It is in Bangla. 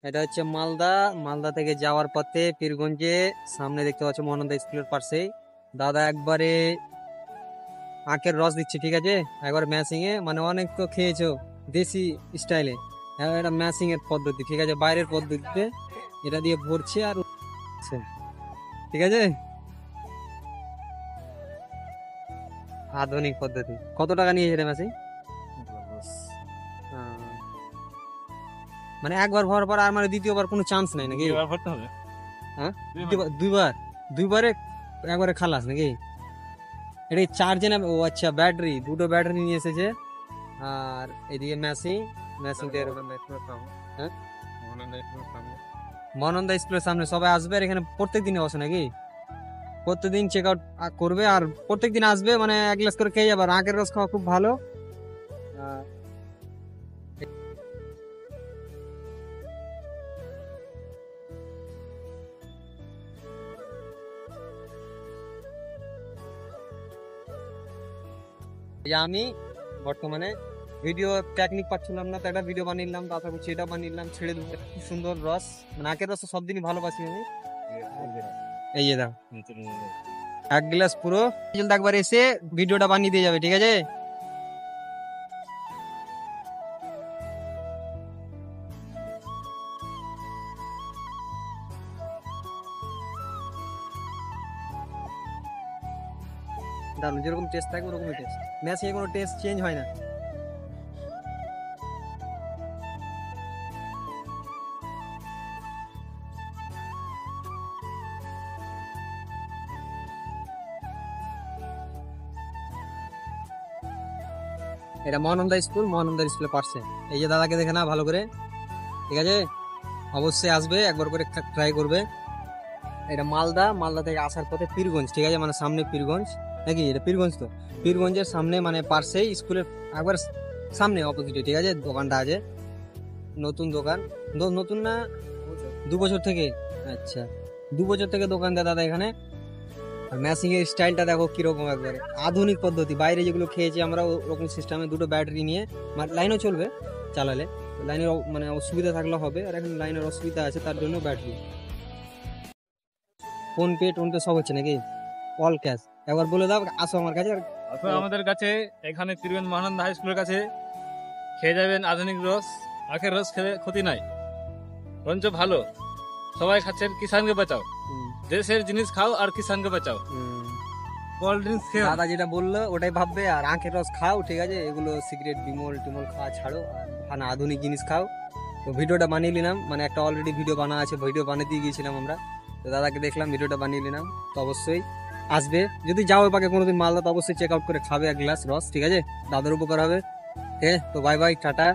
এটা হচ্ছে মালদা। মালদা থেকে যাওয়ার পথে পীরগঞ্জে সামনে দেখতে পাচ্ছ মহানন্দা স্কুলের পাশেই দাদা একবারে আখের রস দিচ্ছে, ঠিক আছে? একবার ম্যাশিং এ, মানে অনেক তো খেয়েছো দেশি স্টাইলে, এটা ম্যাশিং এর পদ্ধতি, ঠিক আছে? বাইরের পদ্ধতিতে এটা দিয়ে ভরছে আর উঠছে, ঠিক আছে? আধুনিক পদ্ধতি। কত টাকা নিয়েছে রে ম্যাশিং? মানে একবার ভরার পর আর মানে দ্বিতীয়বার কোনো চান্স নাই নাকি? ভরতে হবে। হ্যাঁ, দুইবার, দুইবারে একবারে খালাস নাকি? এটা চার্জে না? ও আচ্ছা, ব্যাটারি, দুটো ব্যাটারি নিয়ে এসেছে। আর এদিকে মেশিন, মেশিনটা এরকম। হ্যাঁ, মহানন্দা স্কুলের সামনে সবাই আসবে আর এখানে প্রত্যেক দিনে বসে নাকি? প্রত্যেকদিন চেক আউট করবে আর প্রত্যেকদিন আসবে, মানে এক গ্লাস করে খেয়ে যাবে। আর আখের রস খাওয়া খুব ভালো। আমি বর্তমানে ভিডিও টেকনিক পাচ্ছিলাম না, তো একটা ভিডিও বানিয়ে নিলাম, তারপর সেটা বানিয়ে নিলাম, ছেড়ে দেবো। খুব সুন্দর রস, মানে আখের রস সব দিনই ভালোবাসি আমি। এই যে দাও এক গ্লাস পুরো, একবার এসে ভিডিওটা বানিয়ে দিয়ে যাবে, ঠিক আছে? দারুন, যেরকম টেস্ট থাকবে ওরকমই টেস্ট, ম্যাচে কোনো টেস্ট চেঞ্জ হয় না। এটা মহানন্দা স্কুল, মহানন্দা স্কুলের পাশে। এই যে দাদাকে দেখে না ভালো করে, ঠিক আছে? অবশ্যই আসবে, একবার করে ট্রাই করবে। এটা মালদা, মালদা থেকে আসার পথে পীরগঞ্জ, ঠিক আছে? মানে সামনে পীরগঞ্জ নাকি? এটা পীরগঞ্জ তো, পীরগঞ্জের সামনে মানে পাশেই স্কুলের একবার সামনে অপোজিটে, ঠিক আছে? দোকানটা আছে, নতুন দোকান। নতুন না, 2 বছর থেকে। আচ্ছা, 2 বছর থেকে দোকান দেয় দাদা এখানে। আর ম্যাশিং এর স্টাইলটা দেখো কিরকম, একবারে আধুনিক পদ্ধতি। বাইরে যেগুলো খেয়েছি আমরা ওরকম সিস্টেমে দুটো ব্যাটারি নিয়ে, লাইনও চলবে চালালে, লাইনের মানে অসুবিধা থাকলে হবে। আর এখন লাইনের অসুবিধা আছে, তার জন্য battery. Phone pay tone pay সব হচ্ছে নাকি? All cash. একবার বলে দাও, আসো আমার কাছে। আসো আমাদের কাছে, এখানে পীরগঞ্জ মহানন্দা হাই স্কুলের কাছে খেয়ে যাবেন আধুনিক রস। আখের রস খেলে ক্ষতি নাই, বরঞ্চ ভালো। সবাই খাচ্ছেন কিষানকে বাঁচাও, দেশের জিনিস খাও আর কিষানকে বাঁচাও। কোল্ড ড্রিঙ্কস খেও, দাদা যেটা বললো ওটাই ভাববে। আর আখের রস খাও, ঠিক আছে? এগুলো সিগারেট, বিমল টিমল খাওয়া ছাড়ো, আর মানে আধুনিক জিনিস খাও। তো ভিডিওটা বানিয়ে নিলাম, মানে একটা অলরেডি ভিডিও বানা আছে, ভিডিও বানিয়ে দিয়ে গিয়েছিলাম আমরা। তো দাদাকে দেখলাম, ভিডিওটা বানিয়ে নিলাম। তো অবশ্যই আসবে, যদি যাও ওই পাকে কোনোদিন মালদা, তো অবশ্যই চেক আউট করে খাবে এক গ্লাস রস, ঠিক আছে? দাদার উপকার হবে। ঠিক আছে, তো বাই বাই, টাটা।